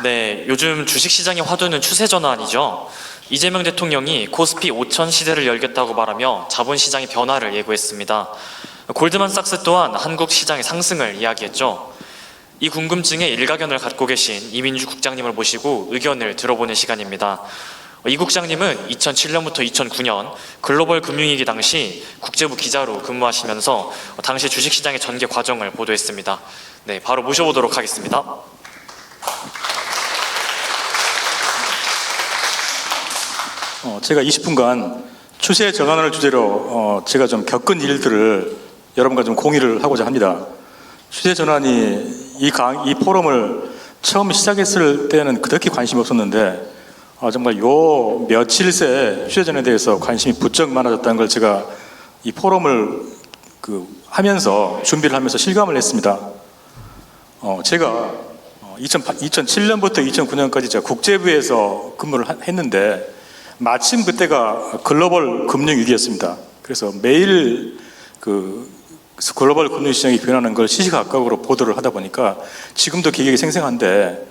네, 요즘 주식시장의 화두는 추세 전환이죠. 이재명 대통령이 코스피 5천 시대를 열겠다고 말하며 자본시장의 변화를 예고했습니다. 골드만삭스 또한 한국 시장의 상승을 이야기했죠. 이 궁금증에 일가견을 갖고 계신 이민주 국장님을 모시고 의견을 들어보는 시간입니다. 이 국장님은 2007년부터 2009년 글로벌 금융위기 당시 국제부 기자로 근무하시면서 당시 주식시장의 전개 과정을 보도했습니다. 네, 바로 모셔보도록 하겠습니다. 제가 20분간 추세 전환을 주제로 제가 좀 겪은 일들을 여러분과 좀 공유를 하고자 합니다. 추세 전환이 이 포럼을 처음 시작했을 때는 그렇게 관심이 없었는데 정말 요 며칠 새 추세 전환에 대해서 관심이 부쩍 많아졌다는 걸 제가 이 포럼을 하면서 준비를 하면서 실감을 했습니다. 제가 2007년부터 2009년까지 제가 국제부에서 근무를 했는데 마침 그때가 글로벌 금융위기였습니다. 그래서 매일 글로벌 금융시장이 변하는 걸 시시각각으로 보도를 하다 보니까 지금도 기억이 생생한데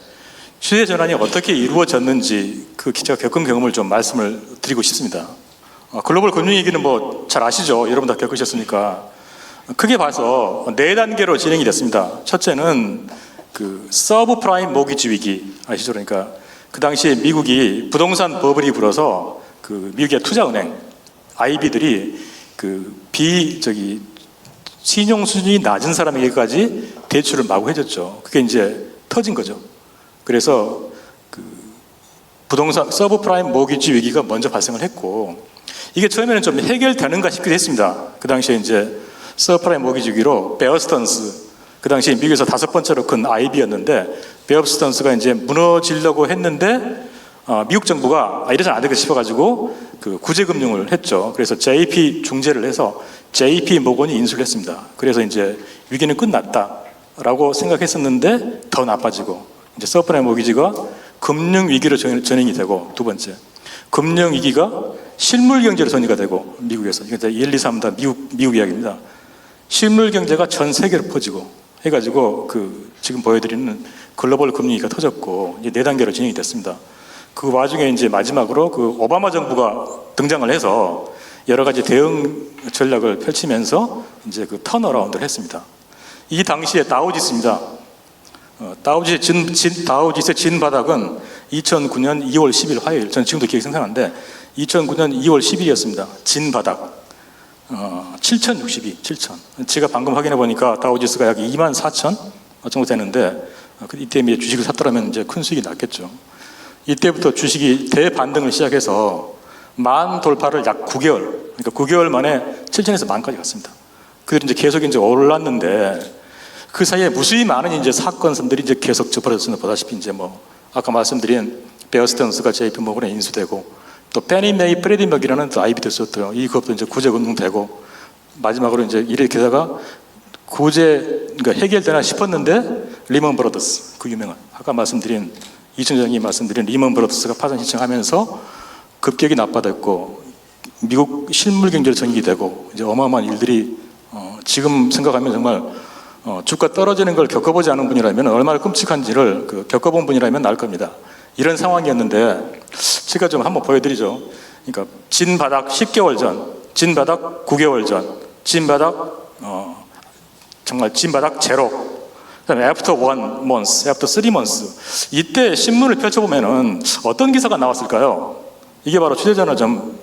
추세 전환이 어떻게 이루어졌는지 제가 겪은 경험을 좀 말씀을 드리고 싶습니다. 글로벌 금융위기는 뭐 잘 아시죠? 여러분 다 겪으셨으니까. 크게 봐서 4단계로 진행이 됐습니다. 첫째는 서브프라임 모기지 위기 아시죠? 그러니까 그 당시에 미국이 부동산 버블이 불어서 미국의 투자은행 IB들이 신용 수준이 낮은 사람에게까지 대출을 마구 해줬죠. 그게 이제 터진 거죠. 그래서 부동산 서브프라임 모기지 위기가 먼저 발생을 했고 이게 처음에는 좀 해결되는가 싶기도 했습니다. 그 당시에 이제 서브프라임 모기지 위기로 베어 스턴스 그 당시에 미국에서 5번째로 큰 IB였는데 베어 스턴스가 이제 무너지려고 했는데 미국 정부가 이래서는 안 되겠다 싶어가지고 구제금융을 했죠. 그래서 JP 중재를 해서 JP 모건이 인수를 했습니다. 그래서 이제 위기는 끝났다라고 생각했었는데 더 나빠지고 이제 서브프라임 모기지가 금융위기로 전환이 되고 두 번째 금융위기가 실물경제로 전이가 되고 미국에서 이게 1, 2, 3 다 미국 이야기입니다. 실물경제가 전 세계로 퍼지고 해가지고 지금 보여드리는 글로벌 금융위기가 터졌고 이제 4단계로 진행이 됐습니다. 그 와중에 이제 마지막으로 오바마 정부가 등장을 해서 여러 가지 대응 전략을 펼치면서 이제 턴어라운드를 했습니다. 이 당시에 다우지수입니다. 다우지수의 진 바닥은 2009년 2월 10일 화요일, 저는 지금도 기억이 생생한데 2009년 2월 10일이었습니다. 진 바닥 7,062, 7,000. 제가 방금 확인해 보니까 다우지수가 약 24,000 정도 되는데 이때 주식을 샀더라면 이제 큰 수익이 났겠죠. 이때부터 주식이 대반등을 시작해서 만 돌파를 약 9개월, 그러니까 9개월 만에 7,000에서 만까지 갔습니다. 그들이 이제 계속 이제 올랐는데 그 사이에 무수히 많은 이제 사건들이 이제 계속 벌어졌습니다. 보다시피 이제 아까 말씀드린 베어 스턴스가 JP 모건에 인수되고 또 페니 메이 프레디 맥이라는 또 IB도 있었고요. 이 기업도 이제 구제금융되고 마지막으로 이제 이렇게 하다가 그러니까 해결되나 싶었는데 리먼 브러더스 유명한 아까 말씀드린 이천장이 말씀드린 리먼 브러더스가 파산 신청하면서 급격히 나빠졌고 미국 실물 경제로 전이게 되고 이제 어마어마한 일들이 지금 생각하면 정말 주가 떨어지는 걸 겪어보지 않은 분이라면 얼마나 끔찍한지를 겪어본 분이라면 알 겁니다. 이런 상황이었는데 제가 좀 한번 보여드리죠. 그러니까 진 바닥 10개월 전, 진 바닥 9개월 전, 진 바닥 정말 진 바닥 제로, 그다음에 after 1 month, after 3 months. 이때 신문을 펼쳐보면은 어떤 기사가 나왔을까요? 이게 바로 추세 전환을 좀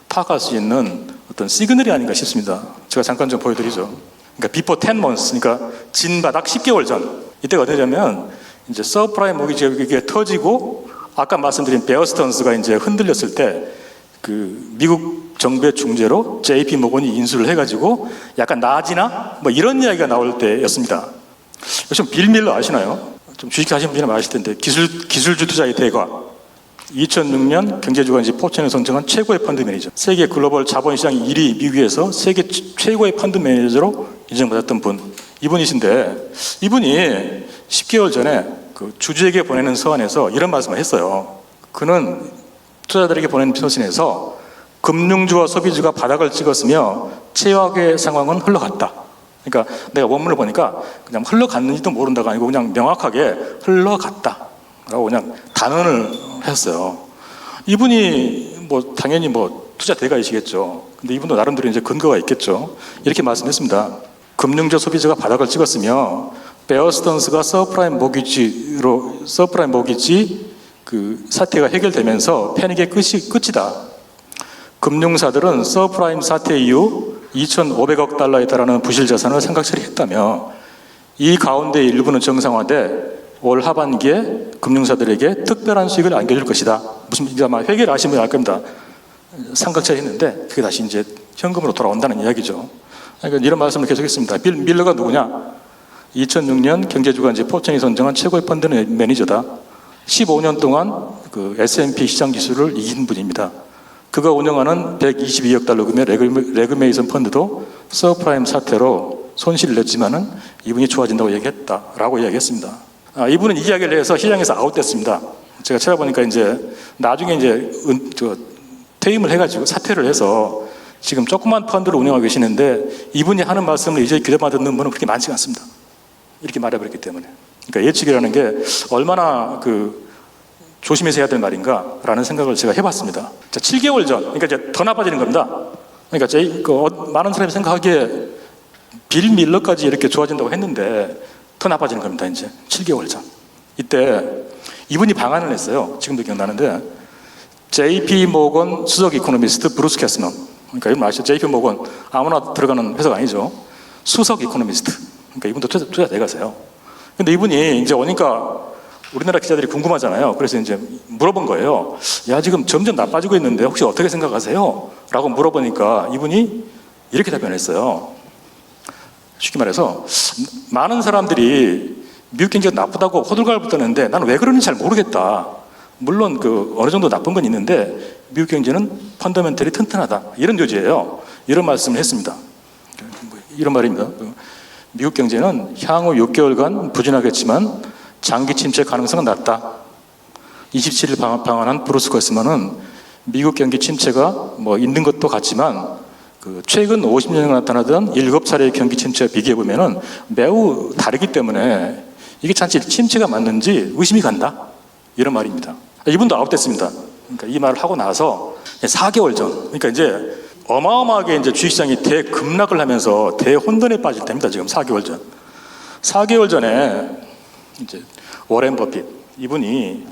파악할 수 있는 어떤 시그널이 아닌가 싶습니다. 제가 잠깐 좀 보여드리죠. 그러니까 before 10 months, 그러니까 진 바닥 10개월 전. 이때가 어떠냐면 이제 서브프라임 모기지가 이게 터지고 아까 말씀드린 베어 스턴스가 이제 흔들렸을 때 미국 정부의 중재로 JP 모건이 인수를 해가지고 약간 나아지나 이런 이야기가 나올 때였습니다. 요즘 빌 밀러 아시나요? 좀 주식 하시는 분이나 아실 텐데 기술주 투자의 대가 2006년 경제주간지 포천에 선정한 최고의 펀드 매니저, 세계 글로벌 자본시장 1위 미국에서 세계 최고의 펀드 매니저로 인정받았던 분, 이분이신데 이분이 10개월 전에 주주에게 보내는 서한에서 이런 말씀을 했어요. 그는 투자자들에게 보내는 서신에서 금융주와 소비주가 바닥을 찍었으며 최악의 상황은 흘러갔다. 그러니까 내가 원문을 보니까 그냥 흘러갔는지도 모른다가 아니고 그냥 명확하게 흘러갔다. 라고 그냥 단언을 했어요. 이분이 뭐 당연히 뭐 투자 대가이시겠죠. 근데 이분도 나름대로 이제 근거가 있겠죠. 이렇게 말씀했습니다. 금융적 소비자가 바닥을 찍었으며 베어 스턴스가 서프라임 모기지 그 사태가 해결되면서 패닉의 끝이다. 금융사들은 서프라임 사태 이후 2,500억 달러에 달하는 부실 자산을 상각 처리했다며 이 가운데 일부는 정상화돼 올 하반기에 금융사들에게 특별한 수익을 안겨줄 것이다. 무슨 아마 회계를 아시면 알 겁니다. 상각 처리했는데 그게 다시 이제 현금으로 돌아온다는 이야기죠. 그러니까 이런 말씀을 계속했습니다. 빌 밀러가 누구냐? 2006년 경제주간지 포천이 선정한 최고의 펀드 매니저다. 15년 동안 그 S&P 시장 지수를 이긴 분입니다. 그가 운영하는 122억 달러 금의 레그메이션 펀드도 서프라임 사태로 손실을 냈지만은 이분이 좋아진다고 얘기했다라고 이야기했습니다. 이분은 이 이야기를 해서 시장에서 아웃됐습니다. 제가 찾아보니까 이제 나중에 이제 퇴임을 해가지고 사퇴를 해서 지금 조그만 펀드를 운영하고 계시는데 이분이 하는 말씀을 이제 귀담아 듣는 분은 그렇게 많지가 않습니다. 이렇게 말해버렸기 때문에. 그러니까 예측이라는 게 얼마나 조심해서 해야 될 말인가라는 생각을 제가 해봤습니다. 자, 7개월 전, 그러니까 이제 더 나빠지는 겁니다. 그러니까 많은 사람이 생각하기에 빌 밀러까지 이렇게 좋아진다고 했는데 더 나빠지는 겁니다. 이제 7개월 전. 이때 이분이 방안을 냈어요. 지금도 기억나는데 JP 모건 수석 이코노미스트 브루스 캐스넌. 그러니까 이분 아시죠? JP 모건 아무나 들어가는 회사가 아니죠. 수석 이코노미스트. 그러니까 이분도 투자 대가세요. 근데 이분이 이제 오니까 우리나라 기자들이 궁금하잖아요. 그래서 이제 물어본 거예요. 야, 지금 점점 나빠지고 있는데 혹시 어떻게 생각하세요? 라고 물어보니까 이분이 이렇게 답변했어요. 쉽게 말해서 많은 사람들이 미국 경제가 나쁘다고 호들갑을 떠는데 나는 왜 그러는지 잘 모르겠다. 물론 어느 정도 나쁜 건 있는데 미국 경제는 펀더멘털이 튼튼하다. 이런 요지예요. 이런 말씀을 했습니다. 이런 말입니다. 미국 경제는 향후 6개월간 부진하겠지만 장기 침체 가능성은 낮다. 27일 방한한 브루스 커스먼은 미국 경기 침체가 있는 것도 같지만 최근 50년간 나타나던 7차례의 경기 침체와 비교해보면 매우 다르기 때문에 이게 잔치 침체가 맞는지 의심이 간다. 이런 말입니다. 이분도 아웃됐습니다. 그러니까 이 말을 하고 나서 4개월 전, 그러니까 이제 어마어마하게 이제 주식시장이 대급락을 하면서 대혼돈에 빠질 때입니다. 지금 4개월 전. 4개월 전에 이제 워렌 버핏 이분이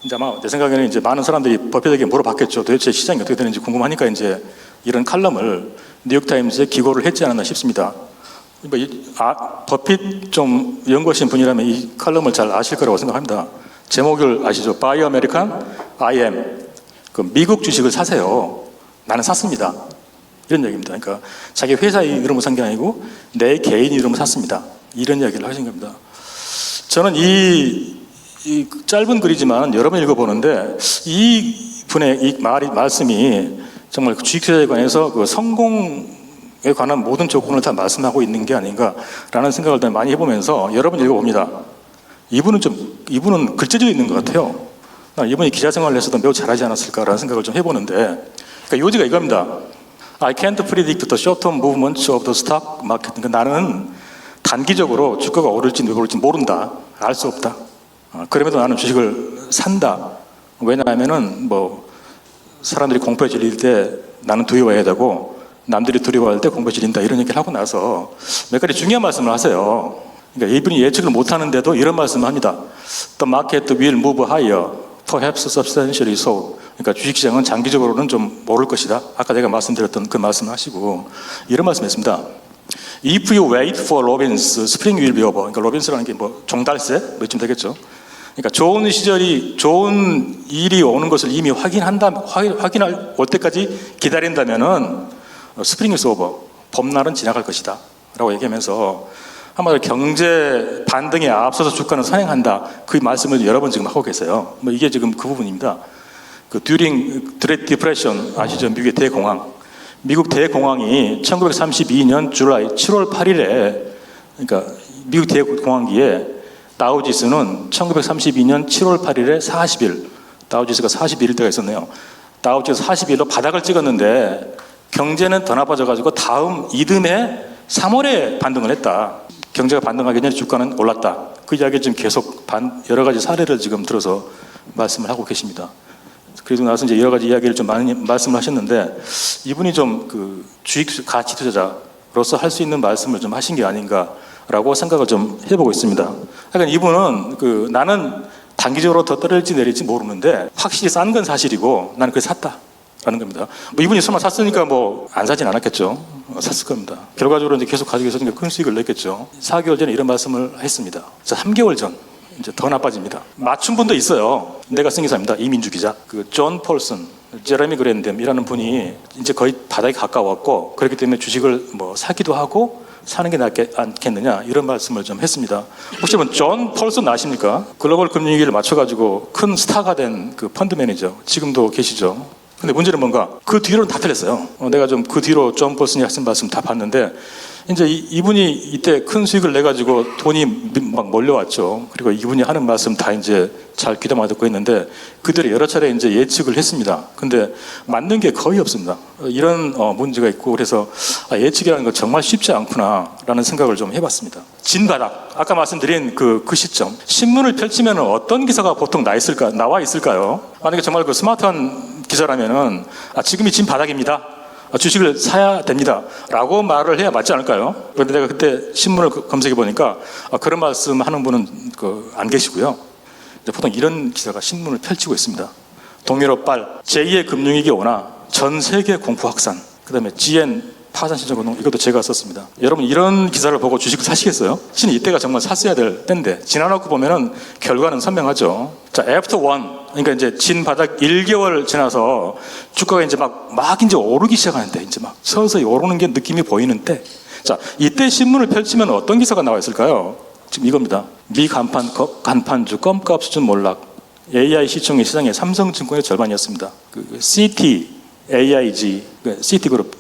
이제 아마 내 생각에는 이제 많은 사람들이 버핏에게 물어봤겠죠. 도대체 시장이 어떻게 되는지 궁금하니까 이제 이런 칼럼을 뉴욕타임즈에 기고를 했지 않았나 싶습니다. 버핏 좀 연구하신 분이라면 이 칼럼을 잘 아실 거라고 생각합니다. 제목을 아시죠? Buy American, I am. 미국 주식을 사세요. 나는 샀습니다. 이런 얘기입니다. 그러니까 자기 회사 이름으로 산 게 아니고 내 개인 이름으로 샀습니다. 이런 이야기를 하신 겁니다. 저는 이 짧은 글이지만 여러 번 읽어보는데 이 분의 이 말씀이 정말 주식투자에 관해서 성공에 관한 모든 조건을 다 말씀하고 있는 게 아닌가라는 생각을 많이 해보면서 여러 번 읽어봅니다. 이분은 글재주도 있는 것 같아요. 이분이 기자 생활을 해서도 매우 잘하지 않았을까라는 생각을 좀 해보는데, 그러니까 요지가 이겁니다. I can't predict the short-term movements of the stock market. 그러니까 나는 단기적으로 주가가 오를지 내릴지 모른다. 알 수 없다. 그럼에도 나는 주식을 산다. 왜냐하면은 사람들이 공포에 질릴 때 나는 두려워해야 되고 남들이 두려워할 때 공포에 질린다. 이런 얘기를 하고 나서 몇 가지 중요한 말씀을 하세요. 그러니까 이분이 예측을 못하는데도 이런 말씀을 합니다. The market will move higher, perhaps substantially so. 그러니까 주식시장은 장기적으로는 좀 오를 것이다. 아까 내가 말씀드렸던 그 말씀을 하시고 이런 말씀했습니다. If you wait for Robbins, spring will be over. 그러니까 로빈스라는 게 종달새? 이쯤 되겠죠. 그러니까 좋은 일이 오는 것을 이미 확인할 올 때까지 기다린다면은 spring is over. 봄날은 지나갈 것이다. 라고 얘기하면서 한마디로 경제 반등에 앞서서 주가는 선행한다. 그 말씀을 여러 번 지금 하고 계세요. 이게 지금 그 부분입니다. during Great Depression 아시죠? 미국의 대공황. 미국 대공황이 1932년 줄라이 7월 8일에 그러니까 미국 대공황기에 다우지수는 1932년 7월 8일에 40일 다우지수가 41일 때가 있었네요. 다우지수 40일로 바닥을 찍었는데 경제는 더 나빠져가지고 다음 이듬해 3월에 반등을 했다. 경제가 반등하기 전에 주가는 올랐다. 그 이야기 지금 계속 여러 가지 사례를 지금 들어서 말씀을 하고 계십니다. 그리고 나서 이제 여러 가지 이야기를 좀 많이 말씀을 하셨는데 이분이 좀 그 주식 가치 투자자로서 할 수 있는 말씀을 좀 하신 게 아닌가라고 생각을 좀 해보고 있습니다. 그러니까 이분은 그 나는 단기적으로 더 떨어질지 내릴지 모르는데 확실히 싼 건 사실이고 나는 그걸 샀다라는 겁니다. 뭐 이분이 설마 샀으니까 뭐 안 사진 않았겠죠. 샀을 겁니다. 결과적으로 이제 계속 가지고 있었으니까 큰 수익을 냈겠죠. 4개월 전에 이런 말씀을 했습니다. 3개월 전 이제 더 나빠집니다. 맞춘 분도 있어요. 내가 쓴 기사입니다. 이민주 기자. 그 존 폴슨, 제레미 그랜뎀이라는 분이 이제 거의 바닥에 가까웠고 그렇기 때문에 주식을 뭐 사기도 하고 사는 게 낫지 않겠느냐 이런 말씀을 좀 했습니다. 혹시 뭐 존 폴슨 아십니까? 글로벌 금융위기를 맞춰가지고 큰 스타가 된 그 펀드 매니저 지금도 계시죠. 근데 문제는 뭔가 그 뒤로는 다 틀렸어요. 내가 좀 그 뒤로 존 폴슨이 하신 말씀 다 봤는데 이제 이분이 이때 큰 수익을 내 가지고 돈이 막 몰려왔죠. 그리고 이분이 하는 말씀 다 이제 잘 귀담아 듣고 있는데 그들이 여러 차례 이제 예측을 했습니다. 근데 맞는 게 거의 없습니다. 이런 문제가 있고 그래서 예측이라는 거 정말 쉽지 않구나라는 생각을 좀 해봤습니다. 진바닥 아까 말씀드린 그 시점 신문을 펼치면 어떤 기사가 보통 나와 있을까요? 만약에 정말 그 스마트한 기사라면은 지금이 진바닥입니다. 주식을 사야 됩니다. 라고 말을 해야 맞지 않을까요? 그런데 내가 그때 신문을 검색해 보니까 그런 말씀 하는 분은 안 계시고요. 보통 이런 기사가 신문을 펼치고 있습니다. 동유럽 발, 제2의 금융위기 오나 전 세계 공포 확산, 그 다음에 GN 파산 신청 운동 이것도 제가 썼습니다. 여러분 이런 기사를 보고 주식을 사시겠어요? 사실 이때가 정말 샀어야 될 때인데 지나놓고 보면은 결과는 선명하죠. 자, after one 그러니까 이제 진 바닥 1개월 지나서 주가가 이제 막 이제 오르기 시작하는데 이제 막 서서히 오르는 게 느낌이 보이는데 자, 이때 신문을 펼치면 어떤 기사가 나와 있을까요? 지금 이겁니다. 미 간판주 껌값 수준 몰락. AI 시총이 시장의 삼성증권의 절반이었습니다. 그 CT, AIG, CT그룹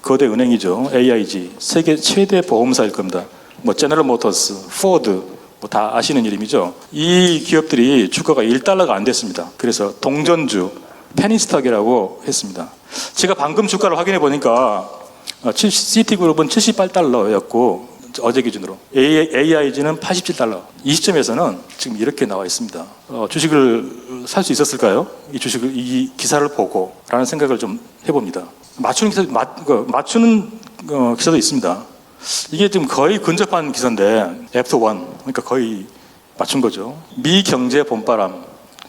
거대 은행이죠. AIG 세계 최대 보험사일 겁니다. 뭐 제너럴 모터스, 포드 뭐 다 아시는 이름이죠. 이 기업들이 주가가 1달러가 안 됐습니다. 그래서 동전주, 페니스탁이라고 했습니다. 제가 방금 주가를 확인해 보니까 CT그룹은 78달러였고 어제 기준으로 AIG는 87달러. 이 시점에서는 지금 이렇게 나와 있습니다. 주식을 살 수 있었을까요? 이 기사를 보고라는 생각을 좀 해봅니다. 맞추는 기사도 있습니다. 이게 지금 거의 근접한 기사인데 after one 그러니까 거의 맞춘 거죠. 미 경제 봄바람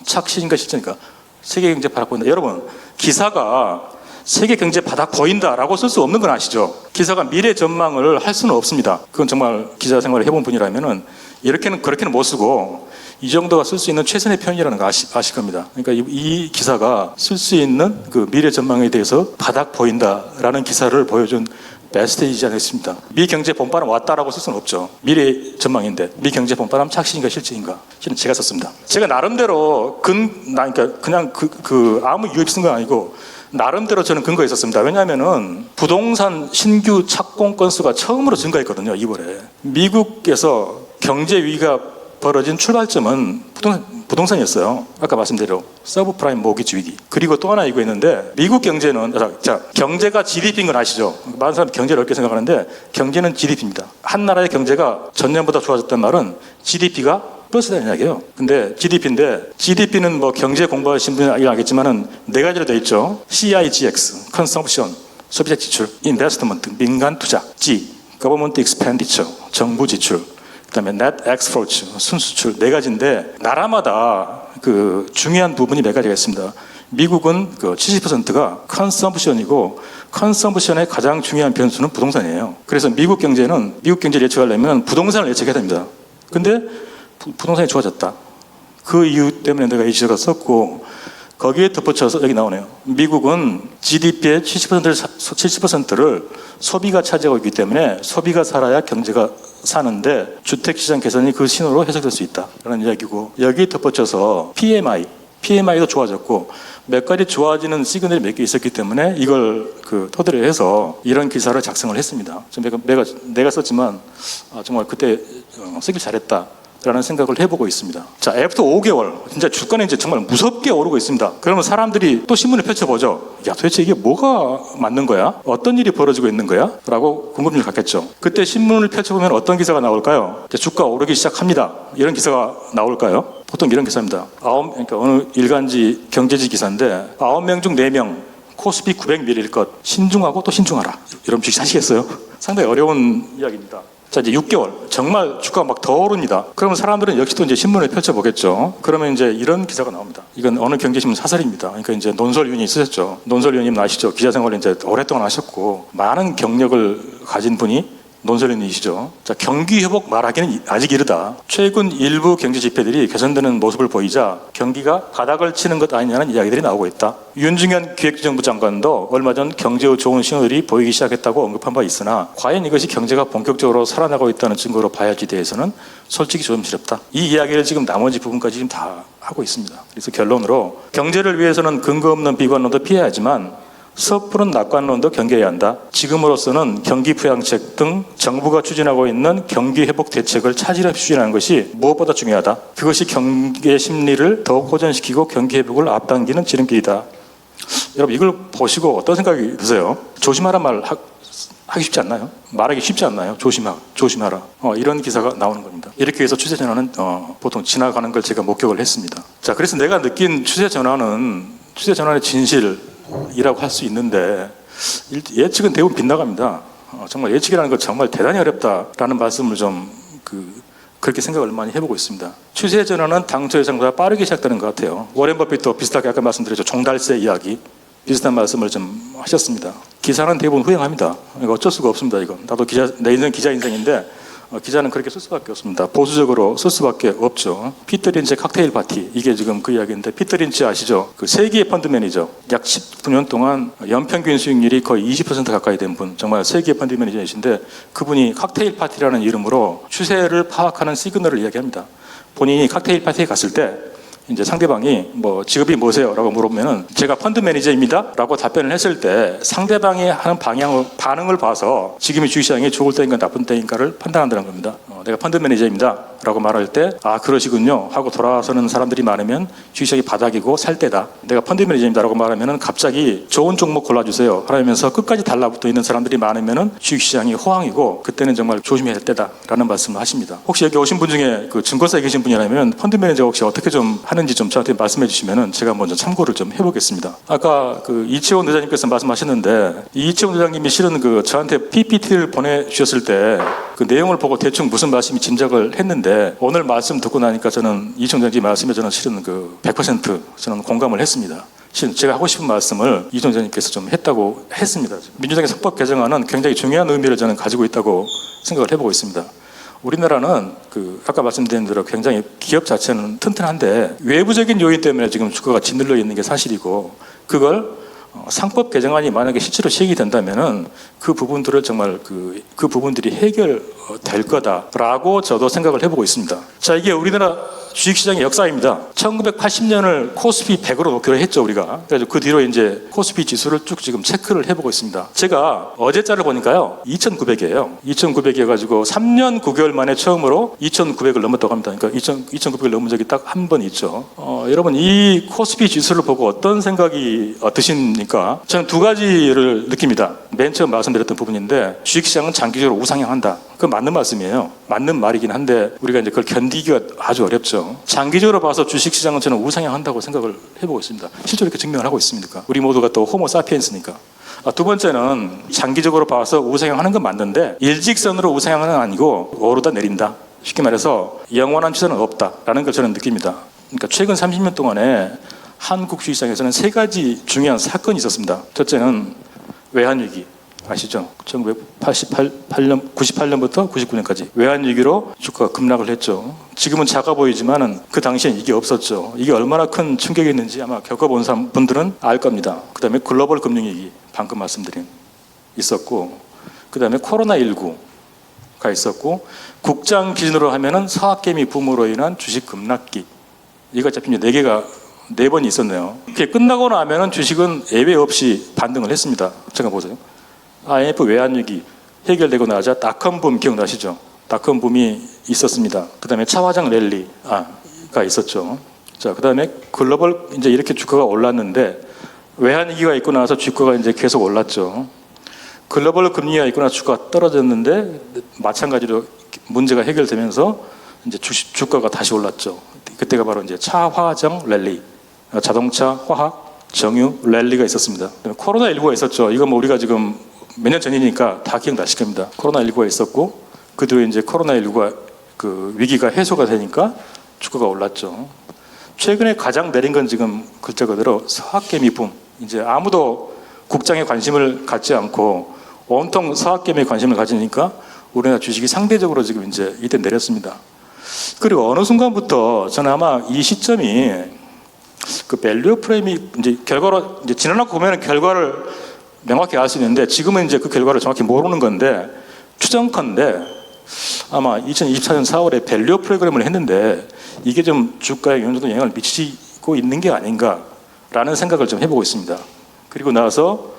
착시인가 실제니까 세계 경제 바닥 보인다. 여러분 기사가 세계 경제 바닥 보인다라고 쓸 수 없는 건 아시죠? 기사가 미래 전망을 할 수는 없습니다. 그건 정말 기자 생활을 해본 분이라면은 그렇게는 못 쓰고 이 정도가 쓸 수 있는 최선의 표현이라는 거 아실 겁니다. 그러니까 이 기사가 쓸 수 있는 그 미래 전망에 대해서 바닥 보인다라는 기사를 보여준 베스트이지 않겠습니까? 미 경제 봄바람 왔다라고 쓸 수는 없죠. 미래 전망인데 미 경제 봄바람 착시인가 실제인가? 실은 제가 썼습니다. 제가 나름대로 그러니까 그냥 아무 이유 없는 건 아니고 나름대로 저는 근거가 있었습니다. 왜냐하면은 부동산 신규 착공 건수가 처음으로 증가했거든요. 2월에 미국에서 경제 위기가 벌어진 출발점은 부동산이었어요. 아까 말씀대로 서브프라임 모기지 위기. 그리고 또 하나 이거 있는데 미국 경제는 경제가 GDP인 건 아시죠? 많은 사람이 경제를 어렵게 생각하는데 경제는 GDP입니다. 한 나라의 경제가 전년보다 좋아졌단 말은 GDP가 플러스다는 이야기예요. 근데 GDP는 뭐 경제 공부하신 분이 알겠지만은 네 가지로 되어 있죠. CIGX, Consumption, 소비자 지출, Investment, 민간 투자, G, Government Expenditure, 정부 지출, 그다음에 Net Export, 순수출 네 가지인데 나라마다 그 중요한 부분이 몇 가지가 있습니다. 미국은 그 70%가 컨섬프션이고 컨섬프션의 가장 중요한 변수는 부동산이에요. 그래서 미국 경제를 예측하려면 부동산을 예측해야 됩니다. 근데 부동산이 좋아졌다. 그 이유 때문에 내가 이 지적을 썼고 거기에 덧붙여서 여기 나오네요. 미국은 GDP의 70%를 소비가 차지하고 있기 때문에 소비가 살아야 경제가 사는데 주택시장 개선이 그 신호로 해석될 수 있다라는 이야기고 여기에 덧붙여서 PMI도 좋아졌고 몇 가지 좋아지는 시그널이 몇 개 있었기 때문에 이걸 토대로 해서 이런 기사를 작성을 했습니다. 내가 썼지만 정말 그때 쓰길 잘했다. 라는 생각을 해보고 있습니다. 자, 애프터 5개월 진짜 주가는 이제 정말 무섭게 오르고 있습니다. 그러면 사람들이 또 신문을 펼쳐보죠. 야, 도대체 이게 뭐가 맞는 거야? 어떤 일이 벌어지고 있는 거야? 라고 궁금증을 갖겠죠. 그때 신문을 펼쳐보면 어떤 기사가 나올까요? 이제 주가 오르기 시작합니다. 이런 기사가 나올까요? 보통 이런 기사입니다. 그러니까 어느 일간지 경제지 기사인데 9명 중 4명 코스피 900 밀릴 것 신중하고 또 신중하라. 이런 식하시겠어요 상당히 어려운 이야기입니다. 자, 이제 6개월 정말 주가가 막 더 오릅니다. 그러면 사람들은 역시 또 이제 신문을 펼쳐보겠죠. 그러면 이제 이런 기사가 나옵니다. 이건 어느 경제신문 사설입니다. 그러니까 이제 논설위원이 있으셨죠. 논설위원님 아시죠? 기자 생활을 이제 오랫동안 하셨고 많은 경력을 가진 분이 논설위원이시죠. 자, 경기 회복 말하기는 아직 이르다. 최근 일부 경제 지표들이 개선되는 모습을 보이자 경기가 바닥을 치는 것 아니냐는 이야기들이 나오고 있다. 윤중현 기획재정부 장관도 얼마 전 경제의 좋은 신호들이 보이기 시작했다고 언급한 바 있으나 과연 이것이 경제가 본격적으로 살아나고 있다는 증거로 봐야지 대해서는 솔직히 조심스럽다. 이 이야기를 지금 나머지 부분까지 지금 다 하고 있습니다. 그래서 결론으로 경제를 위해서는 근거 없는 비관론도 피해야 하지만 섣부른 낙관론도 경계해야 한다. 지금으로서는 경기 부양책 등 정부가 추진하고 있는 경기 회복 대책을 차질 없이 추진하는 것이 무엇보다 중요하다. 그것이 경계 심리를 더욱 호전시키고 경기 회복을 앞당기는 지름길이다. 여러분 이걸 보시고 어떤 생각이 드세요? 조심하란 말 하기 쉽지 않나요? 말하기 쉽지 않나요? 조심하라. 이런 기사가 나오는 겁니다. 이렇게 해서 추세 전환은 보통 지나가는 걸 제가 목격을 했습니다. 자, 그래서 내가 느낀 추세 전환의 진실이라고 할 수 있는데 예측은 대부분 빗나갑니다. 정말 예측이라는 건 정말 대단히 어렵다라는 말씀을 좀 그렇게 생각을 많이 해보고 있습니다. 추세 전환은 당초 예상보다 빠르게 시작되는 것 같아요. 워렌 버핏도 비슷하게 아까 말씀드렸죠. 종달새 이야기 비슷한 말씀을 좀 하셨습니다. 기사는 대부분 후행합니다. 이거 어쩔 수가 없습니다. 이건 나도 내 인생 기자 인생인데 기자는 그렇게 쓸 수밖에 없습니다. 보수적으로 쓸 수밖에 없죠. 피터 린치의 칵테일 파티 이게 지금 그 이야기인데 피터 린치 아시죠? 그 세계의 펀드 매니저 약 19년 동안 연평균 수익률이 거의 20% 가까이 된 분 정말 세계의 펀드 매니저이신데 그분이 칵테일 파티라는 이름으로 추세를 파악하는 시그널을 이야기합니다. 본인이 칵테일 파티에 갔을 때 이제 상대방이 뭐 직업이 뭐세요? 라고 물어보면은 제가 펀드 매니저입니다. 라고 답변을 했을 때 상대방이 하는 반응을 봐서 지금의 주식시장이 좋을 때인가 나쁜 때인가를 판단한다는 겁니다. 내가 펀드 매니저입니다. 라고 말할 때 아 그러시군요 하고 돌아서는 사람들이 많으면 주식시장이 바닥이고 살 때다. 내가 펀드 매니저입니다. 라고 말하면은 갑자기 좋은 종목 골라주세요. 그러면서 끝까지 달라붙어 있는 사람들이 많으면은 주식시장이 호황이고 그때는 정말 조심해야 할 때다. 라는 말씀을 하십니다. 혹시 여기 오신 분 중에 그 증권사에 계신 분이라면 펀드 매니저 혹시 어떻게 좀 하는지 좀 저한테 말씀해 주시면은 제가 먼저 참고를 좀 해보겠습니다. 아까 그 이채원 회장님께서 말씀하셨는데 이채원 회장님이 실은 그 저한테 PPT를 보내주셨을 때 그 내용을 보고 대충 무슨 말씀이 짐작을 했는데 오늘 말씀 듣고 나니까 저는 이채원 회장님 말씀에 저는 실은 그 100% 저는 공감을 했습니다. 실은 제가 하고 싶은 말씀을 이채원 회장님께서 좀 했다고 했습니다. 민주당의 선법 개정안은 굉장히 중요한 의미를 저는 가지고 있다고 생각을 해보고 있습니다. 우리나라는 아까 말씀드린 대로 굉장히 기업 자체는 튼튼한데 외부적인 요인 때문에 지금 주가가 짓눌려 있는 게 사실이고 그걸 상법 개정안이 만약에 실제로 시행이 된다면은 그 부분들을 정말 그 부분들이 해결될 거다라고 저도 생각을 해보고 있습니다. 자, 이게 우리나라 주식시장의 역사입니다. 1980년을 코스피 100으로 놓기로 했죠, 우리가. 그래서 그 뒤로 이제 코스피 지수를 쭉 지금 체크를 해보고 있습니다. 제가 어제 자를 보니까요, 2,900이에요. 2,900이어가지고 3년 9개월 만에 처음으로 2,900을 넘었다고 합니다. 그러니까 2,900을 넘은 적이 딱 한 번 있죠. 여러분, 이 코스피 지수를 보고 어떤 생각이 드십니까? 저는 두 가지를 느낍니다. 맨 처음 말씀드렸던 부분인데, 주식시장은 장기적으로 우상향한다. 그건 맞는 말씀이에요. 맞는 말이긴 한데 우리가 이제 그걸 견디기가 아주 어렵죠. 장기적으로 봐서 주식시장은 저는 우상향한다고 생각을 해보고 있습니다. 실제로 이렇게 증명을 하고 있습니까? 우리 모두가 또 호모 사피엔스니까. 두 번째는 장기적으로 봐서 우상향하는 건 맞는데 일직선으로 우상향은 아니고 오르다 내린다. 쉽게 말해서 영원한 추세는 없다라는 걸 저는 느낍니다. 그러니까 최근 30년 동안에 한국 주식시장에서는 세 가지 중요한 사건이 있었습니다. 첫째는 외환위기. 아시죠? 98년부터 99년까지 외환위기로 주가가 급락을 했죠. 지금은 작아 보이지만은 그 당시엔 이게 없었죠. 이게 얼마나 큰 충격이었는지 아마 겪어본 분들은 알 겁니다. 그 다음에 글로벌 금융위기, 방금 말씀드린 있었고, 그 다음에 코로나19가 있었고, 국장 기준으로 하면은 서학개미 붐으로 인한 주식 급락기. 이거 잡힌 4번이 있었네요. 이렇게 끝나고 나면은 주식은 예외 없이 반등을 했습니다. 잠깐 보세요. IMF 외환위기 해결되고 나자 닷컴붐 기억나시죠? 닷컴 붐이 있었습니다. 그다음에 차화장 랠리가 있었죠. 자, 그다음에 글로벌 이제 이렇게 주가가 올랐는데 외환위기가 있고 나서 주가가 이제 계속 올랐죠. 글로벌 금리가 있고 나서 주가가 떨어졌는데 마찬가지로 문제가 해결되면서 이제 주가가 다시 올랐죠. 그때가 바로 이제 차화장 랠리, 자동차, 화학, 정유 랠리가 있었습니다. 코로나19가 있었죠. 이거 뭐 우리가 지금 몇 년 전이니까 다 기억나실 겁니다. 코로나19가 있었고 그 뒤에 이제 코로나19가 그 위기가 해소가 되니까 주가가 올랐죠. 최근에 가장 내린 건 지금 글자 그대로 서학개미 붐. 이제 아무도 국장에 관심을 갖지 않고 온통 서학개미에 관심을 가지니까 우리나라 주식이 상대적으로 지금 이제 이때 내렸습니다. 그리고 어느 순간부터 저는 아마 이 시점이 그 밸류 프레임이 이제 결과로 이제 지나고 보면은 결과를 명확히 알 수 있는데 지금은 이제 그 결과를 정확히 모르는 건데 추정컨대 아마 2024년 4월에 밸류 프로그램을 했는데 이게 좀 주가에 어느 정도 영향을 미치고 있는 게 아닌가라는 생각을 좀 해보고 있습니다. 그리고 나서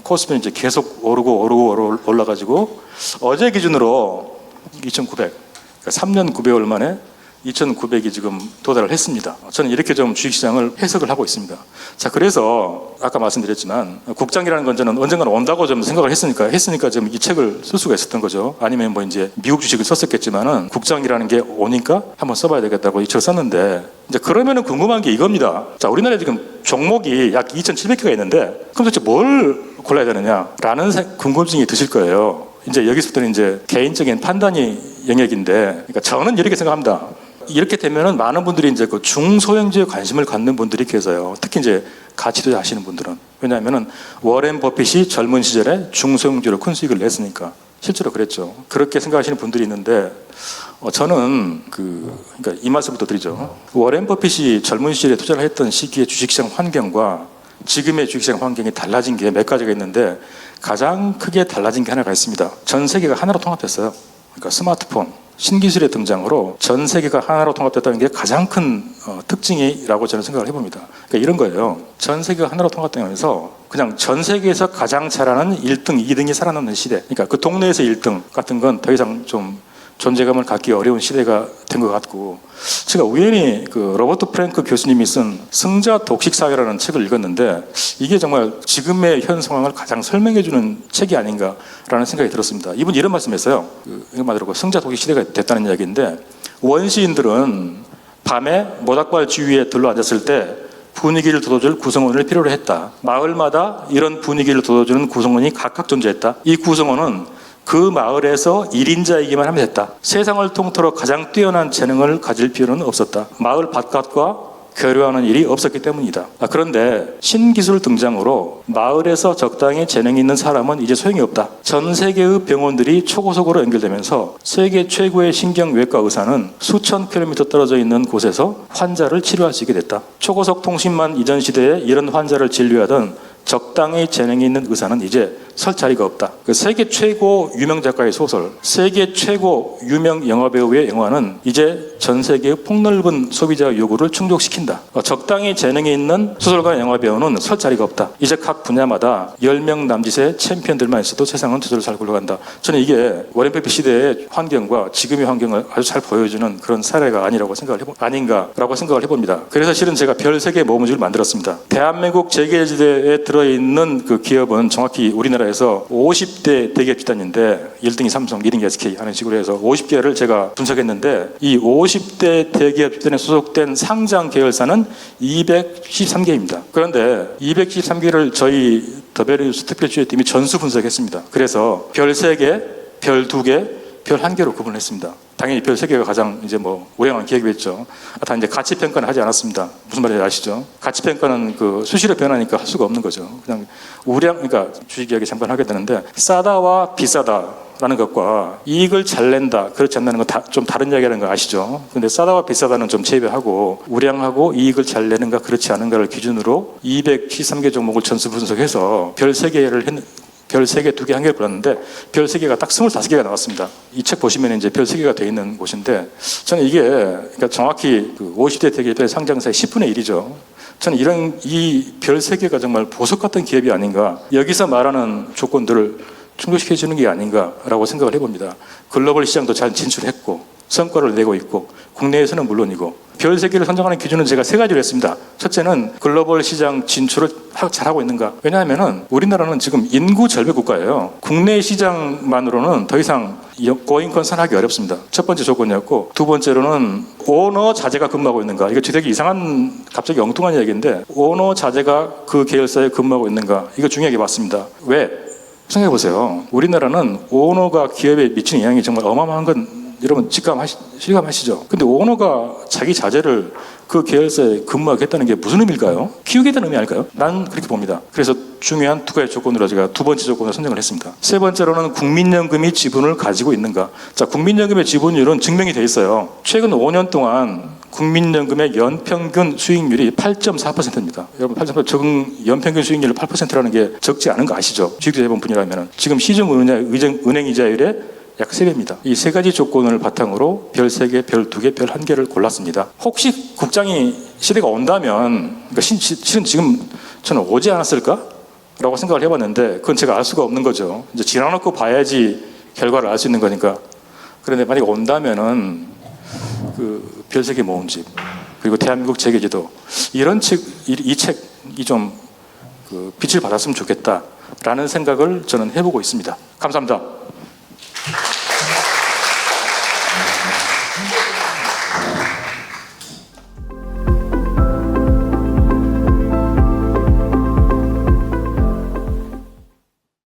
코스피는 이제 계속 오르고 올라가지고 어제 기준으로 2,900, 그러니까 3년 9개월 만에 2,900이 지금 도달을 했습니다. 저는 이렇게 좀 주식시장을 해석을 하고 있습니다. 자, 그래서 아까 말씀드렸지만 국장이라는 건 저는 언젠가는 온다고 좀 생각을 했으니까 지금 이 책을 쓸 수가 있었던 거죠. 아니면 뭐 이제 미국 주식을 썼었겠지만은 국장이라는 게 오니까 한번 써봐야 되겠다고 이 책을 썼는데 이제 그러면은 궁금한 게 이겁니다. 자, 우리나라에 지금 종목이 약 2,700개가 있는데 그럼 도대체 뭘 골라야 되느냐라는 궁금증이 드실 거예요. 이제 여기서부터는 이제 개인적인 판단이 영역인데, 그러니까 저는 이렇게 생각합니다. 이렇게 되면은 많은 분들이 이제 그 중소형주에 관심을 갖는 분들이 계세요. 특히 이제 가치투자 하시는 분들은. 왜냐하면은 워렌 버핏이 젊은 시절에 중소형주로 큰 수익을 냈으니까. 실제로 그랬죠. 그렇게 생각하시는 분들이 있는데, 저는 그러니까 이 말씀부터 드리죠. 워렌 버핏이 젊은 시절에 투자를 했던 시기의 주식시장 환경과 지금의 주식시장 환경이 달라진 게 몇 가지가 있는데 가장 크게 달라진 게 하나가 있습니다. 전 세계가 하나로 통합됐어요. 그러니까 스마트폰, 신기술의 등장으로 전 세계가 하나로 통합됐다는 게 가장 큰 특징이라고 저는 생각을 해봅니다. 그러니까 이런 거예요. 전 세계가 하나로 통합되면서 그냥 전 세계에서 가장 잘하는 1등, 2등이 살아남는 시대. 그러니까 그 동네에서 1등 같은 건 더 이상 좀 존재감을 갖기 어려운 시대가 된 것 같고, 제가 우연히 그 로버트 프랭크 교수님이 쓴 승자 독식 사회라는 책을 읽었는데 이게 정말 지금의 현 상황을 가장 설명해주는 책이 아닌가라는 생각이 들었습니다. 이분이 이런 말씀했어요. 이것만으로 승자 독식 시대가 됐다는 이야기인데, 원시인들은 밤에 모닥불 지위에 들러앉았을 때 분위기를 돋워줄 구성원을 필요로 했다. 마을마다 이런 분위기를 돋워주는 구성원이 각각 존재했다. 이 구성원은 그 마을에서 1인자이기만 하면 됐다. 세상을 통틀어 가장 뛰어난 재능을 가질 필요는 없었다. 마을 바깥과 교류하는 일이 없었기 때문이다. 그런데 신기술 등장으로 마을에서 적당히 재능이 있는 사람은 이제 소용이 없다. 전 세계의 병원들이 초고속으로 연결되면서 세계 최고의 신경외과 의사는 수천 킬로미터 떨어져 있는 곳에서 환자를 치료할 수 있게 됐다. 초고속 통신만 이전 시대에 이런 환자를 진료하던 적당히 재능이 있는 의사는 이제 설 자리가 없다. 그 세계 최고 유명 작가의 소설, 세계 최고 유명 영화배우의 영화는 이제 전 세계의 폭넓은 소비자 요구를 충족시킨다. 적당히 재능이 있는 소설가 영화배우는 설 자리가 없다. 이제 각 분야마다 10명 남짓의 챔피언들만 있어도 세상은 저절로 잘 굴러간다. 저는 이게 워렌 버핏 시대의 환경과 지금의 환경을 아주 잘 보여주는 그런 사례가 아닌가라고 생각을 해봅니다. 그래서 실은 제가 별 3개 모음집을 만들었습니다. 대한민국 재계지대에 들어있는 그 기업은 정확히 우리나라에서 50대 대기업 집단인데 1등이 삼성, 2등이 SK 하는 식으로 해서 50개를 제가 분석했는데 이 50대 대기업 집단에 소속된 상장 계열사는 213개입니다. 그런데 213개를 저희 더베리우스 특별주의팀이 전수 분석했습니다. 그래서 별 3개, 별 2개, 별 1개로 구분했습니다. 당연히 별 3개가 가장 이제 뭐 우량한 기업이겠죠. 다 이제 가치 평가는 하지 않았습니다. 무슨 말인지 아시죠? 가치 평가는 그 수시로 변하니까 할 수가 없는 거죠. 그냥 그러니까 주식 이야기 잠깐 하게 되는데, 싸다와 비싸다라는 것과 이익을 잘 낸다, 그렇지 않다는 건 좀 다른 이야기라는 거 아시죠? 근데 싸다와 비싸다는 좀 제외하고 우량하고 이익을 잘 내는가 그렇지 않은가를 기준으로 213개 종목을 전수 분석해서 별 3개를 별 3개, 2개, 1개를 골랐는데 별 3개가 딱 25개가 나왔습니다. 이 책 보시면 이제 별 3개가 되어 있는 곳인데, 저는 이게 그러니까 정확히 그 50대 대기업의 상장사의 10분의 1이죠. 저는 이 별 3개가 정말 보석 같은 기업이 아닌가. 여기서 말하는 조건들을 충족시켜주는 게 아닌가라고 생각을 해봅니다. 글로벌 시장도 잘 진출했고 성과를 내고 있고 국내에서는 물론이고 별 3개를 선정하는 기준은 제가 3가지로 했습니다. 첫째는 글로벌 시장 진출을 잘하고 있는가. 왜냐하면 우리나라는 지금 인구 절벽 국가예요. 국내 시장만으로는 더 이상 고인권 선하기 어렵습니다. 첫 번째 조건이었고, 두 번째로는 오너 자재가 근무하고 있는가. 이거 되게 이상한 갑자기 엉뚱한 이야기인데 오너 자재가 그 계열사에 근무하고 있는가. 이거 중요하게 봤습니다. 왜? 생각해 보세요. 우리나라는 오너가 기업에 미치는 영향이 정말 어마어마한 건 여러분 실감하시죠? 근데 오너가 자기 자재를 그 계열사에 근무하겠다는 게 무슨 의미일까요? 키우겠다는 의미 아닐까요? 난 그렇게 봅니다. 그래서 중요한 2가지 조건으로 제가 2번째 조건을 선정을 했습니다. 3번째로는 국민연금이 지분을 가지고 있는가. 자, 국민연금의 지분율은 증명이 돼 있어요. 최근 5년 동안 국민연금의 연평균 수익률이 8.4%입니다. 여러분 8.4% 적응 연평균 수익률 8%라는 게 적지 않은 거 아시죠? 주식투자 해본 분이라면 지금 시중 은행 이자율의 약 3배입니다. 이 3가지 조건을 바탕으로 별 3개, 별 2개, 별 1개를 골랐습니다. 혹시 국장이 시대가 온다면, 그러니까 실은 지금 저는 오지 않았을까? 라고 생각을 해봤는데, 그건 제가 알 수가 없는 거죠. 이제 지나놓고 봐야지 결과를 알 수 있는 거니까. 그런데 만약에 온다면은, 그 별 3개 모음집, 그리고 대한민국 재계지도, 이런 이 책이 좀 빛을 받았으면 좋겠다라는 생각을 저는 해보고 있습니다. 감사합니다.